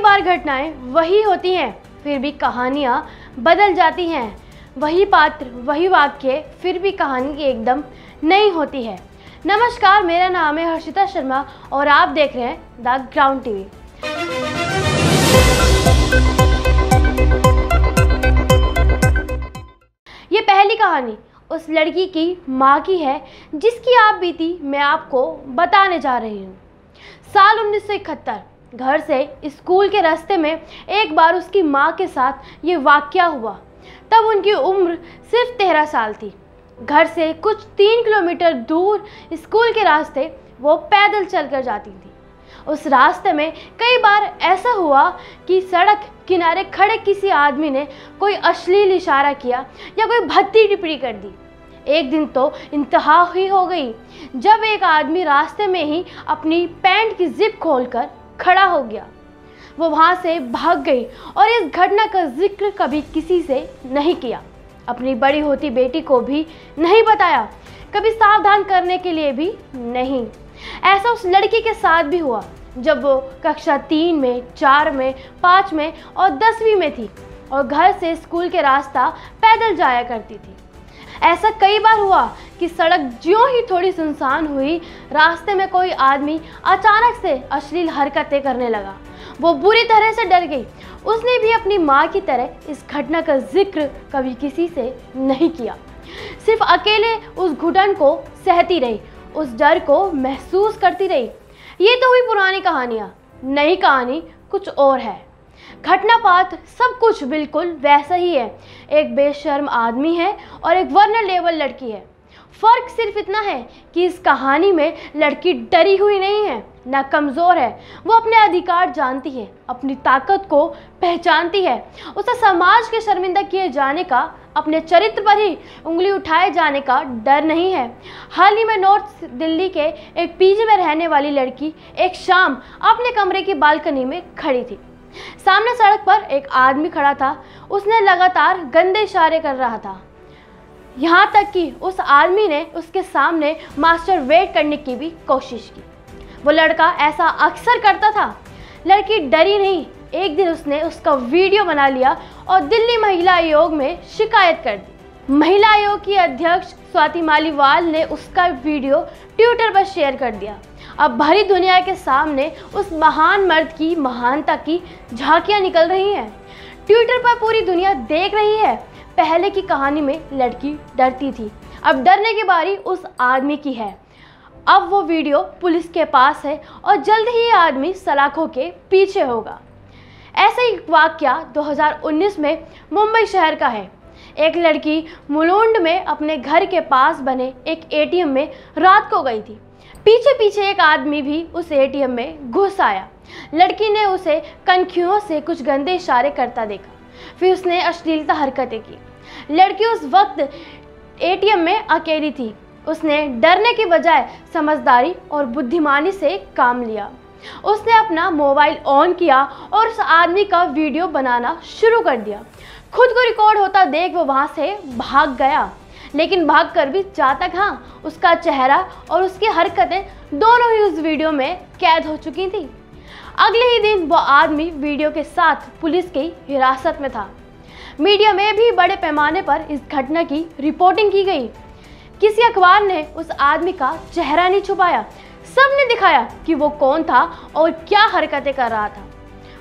बार घटनाएं वही होती हैं, फिर भी कहानियां बदल जाती हैं। वही पात्र, वही वाक्य, फिर भी कहानी एकदम नई होती है। नमस्कार, मेरा नाम है हर्षिता शर्मा और आप देख रहे हैं द ग्राउंड टीवी। ये पहली कहानी उस लड़की की माँ की है जिसकी आप बीती मैं आपको बताने जा रही हूँ। साल 1971 घर से स्कूल के रास्ते में एक बार उसकी माँ के साथ ये वाक़या हुआ। तब उनकी उम्र सिर्फ 13 साल थी। घर से कुछ 3 किलोमीटर दूर स्कूल के रास्ते वो पैदल चलकर जाती थी। उस रास्ते में कई बार ऐसा हुआ कि सड़क किनारे खड़े किसी आदमी ने कोई अश्लील इशारा किया या कोई भद्दी टिप्पणी कर दी। एक दिन तो इंतहा ही हो गई जब एक आदमी रास्ते में ही अपनी पैंट की जिप खोलकर खड़ा हो गया। वो वहाँ से भाग गई और इस घटना का जिक्र कभी किसी से नहीं किया। अपनी बड़ी होती बेटी को भी नहीं बताया, कभी सावधान करने के लिए भी नहीं। ऐसा उस लड़की के साथ भी हुआ जब वो कक्षा 3 में, 4 में, 5 में और 10वीं में थी और घर से स्कूल के रास्ता पैदल जाया करती थी। ऐसा कई बार हुआ कि सड़क ज्यों ही थोड़ी सुनसान हुई, रास्ते में कोई आदमी अचानक से अश्लील हरकतें करने लगा। वो बुरी तरह से डर गई। उसने भी अपनी माँ की तरह इस घटना का जिक्र कभी किसी से नहीं किया। सिर्फ अकेले उस घुटन को सहती रही, उस डर को महसूस करती रही। ये तो हुई पुरानी कहानियाँ। नई कहानी कुछ और है। घटनापात सब कुछ बिल्कुल वैसा ही है। एक बेशर्म आदमी है और एक वल्नरेबल लड़की है। फ़र्क सिर्फ इतना है कि इस कहानी में लड़की डरी हुई नहीं है, ना कमज़ोर है। वो अपने अधिकार जानती है, अपनी ताकत को पहचानती है। उसे समाज के शर्मिंदा किए जाने का, अपने चरित्र पर ही उंगली उठाए जाने का डर नहीं है। हाल ही में नॉर्थ दिल्ली के एक पीजी में रहने वाली लड़की एक शाम अपने कमरे की बालकनी में खड़ी थी। सामने सड़क पर एक आदमी खड़ा था। उसने लगातार गंदे इशारे कर रहा था, यहाँ तक कि उस आदमी ने उसके सामने मास्टरबेट करने की भी कोशिश की। वो लड़का ऐसा अक्सर करता था। लड़की डरी नहीं। एक दिन उसने उसका वीडियो बना लिया और दिल्ली महिला आयोग में शिकायत कर दी। महिला आयोग की अध्यक्ष स्वाति मालीवाल ने उसका वीडियो ट्विटर पर शेयर कर दिया। अब भरी दुनिया के सामने उस महान मर्द की महानता की झांकियां निकल रही हैं। ट्विटर पर पूरी दुनिया देख रही है। पहले की कहानी में लड़की डरती थी, अब डरने की बारी उस आदमी की है। अब वो वीडियो पुलिस के पास है और जल्द ही आदमी सलाखों के पीछे होगा। ऐसा ही वाक़या 2019 में मुंबई शहर का है। एक लड़की मुलुंड में अपने घर के पास बने एक एटीएम में रात को गई थी। पीछे पीछे एक आदमी भी उस एटीएम में घुस आया। लड़की ने उसे कनखियों से कुछ गंदे इशारे करता देखा, फिर उसने अश्लीलता हरकतें की। लड़की उस वक्त एटीएम में अकेली थी। उसने डरने की बजाय समझदारी और बुद्धिमानी से काम लिया। उसने अपना मोबाइल ऑन किया और उस आदमी का वीडियो बनाना शुरू कर दिया। खुद को रिकॉर्ड होता देख वो वहाँ से भाग गया, लेकिन भागकर भी जाता कहाँ, उसका चेहरा और उसकी हरकतें दोनों ही उस वीडियो में कैद हो चुकी थी। अगले ही दिन वो आदमी वीडियो के साथ पुलिस की हिरासत में था। मीडिया में भी बड़े पैमाने पर इस घटना की रिपोर्टिंग की गई। किसी अखबार ने उस आदमी का चेहरा नहीं छुपाया। सबने दिखाया कि वो कौन था और क्या हरकतें कर रहा था।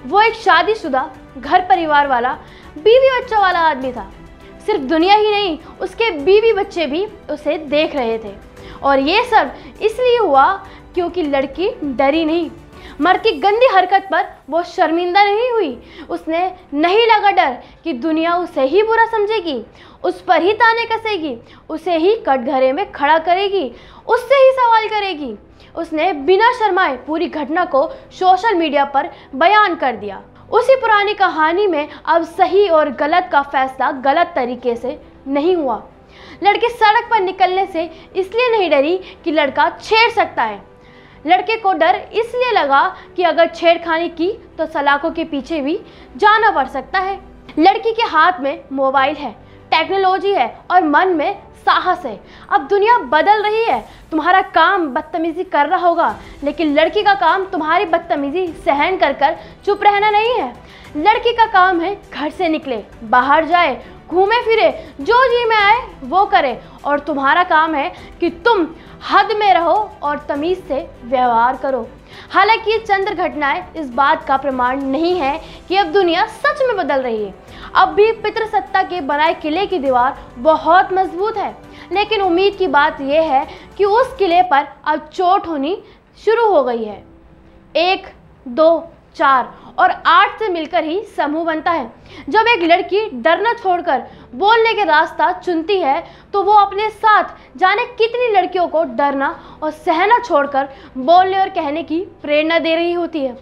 वो एक शादीशुदा, घर परिवार वाला, बीवी बच्चों वाला आदमी था। सिर्फ दुनिया ही नहीं, उसके बीवी बच्चे भी उसे देख रहे थे। और ये सब इसलिए हुआ क्योंकि लड़की डरी नहीं। मर्द की गंदी हरकत पर वो शर्मिंदा नहीं हुई। उसने नहीं लगा डर कि दुनिया उसे ही बुरा समझेगी, उस पर ही ताने कसेगी, उसे ही कटघरे में खड़ा करेगी, उससे ही सवाल करेगी। उसने बिना शर्माए पूरी घटना को सोशल मीडिया पर बयान कर दिया। उसी पुरानी कहानी में अब सही और गलत का फैसला गलत तरीके से नहीं हुआ। लड़की सड़क पर निकलने से इसलिए नहीं डरी कि लड़का छेड़ सकता है। लड़के को डर इसलिए लगा कि अगर छेड़खानी की तो सलाखों के पीछे भी जाना पड़ सकता है। लड़की के हाथ में मोबाइल है, टेक्नोलॉजी है और मन में साहस है। अब दुनिया बदल रही है। तुम्हारा काम बदतमीजी कर रहा होगा, लेकिन लड़की का काम तुम्हारी बदतमीजी सहन कर कर चुप रहना नहीं है। लड़की का काम है घर से निकले, बाहर जाए, घूमे फिरे, जो जी में आए वो करे, और तुम्हारा काम है कि तुम हद में रहो और तमीज़ से व्यवहार करो। हालांकि ये चंद घटनाएं इस बात का प्रमाण नहीं है कि अब दुनिया सच में बदल रही है। अब भी पितृसत्ता के बनाए किले की दीवार बहुत मजबूत है, लेकिन उम्मीद की बात यह है कि उस किले पर अब चोट होनी शुरू हो गई है। 1, 2, 4 और 8 से मिलकर ही समूह बनता है। जब एक लड़की डरना छोड़कर बोलने के रास्ता चुनती है, तो वो अपने साथ जाने कितनी लड़कियों को डरना और सहना छोड़कर बोलने और कहने की प्रेरणा दे रही होती है।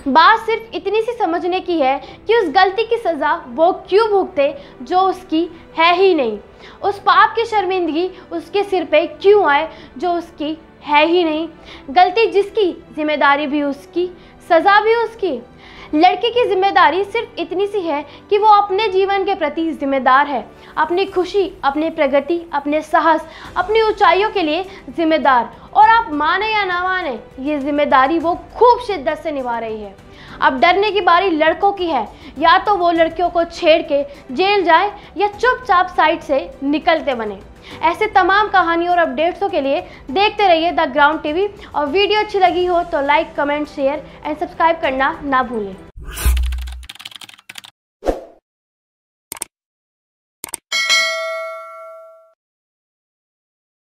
बात सिर्फ इतनी सी समझने की है कि उस गलती की सज़ा वो क्यों भुगते जो उसकी है ही नहीं। उस पाप की शर्मिंदगी उसके सिर पे क्यों आए जो उसकी है ही नहीं। गलती जिसकी, जिम्मेदारी भी उसकी, सज़ा भी उसकी। लड़की की जिम्मेदारी सिर्फ इतनी सी है कि वो अपने जीवन के प्रति जिम्मेदार है, अपनी खुशी, अपनी प्रगति, अपने साहस, अपनी ऊंचाइयों के लिए जिम्मेदार। और आप माने या ना माने, ये जिम्मेदारी वो खूब शिद्दत से निभा रही है। अब डरने की बारी लड़कों की है। या तो वो लड़कियों को छेड़ के जेल जाए या चुपचाप साइड से निकलते बने। ऐसे तमाम कहानियों और अपडेट्सों के लिए देखते रहिए द ग्राउंड टीवी। और वीडियो अच्छी लगी हो तो like, comment, share and subscribe करना ना भूलें।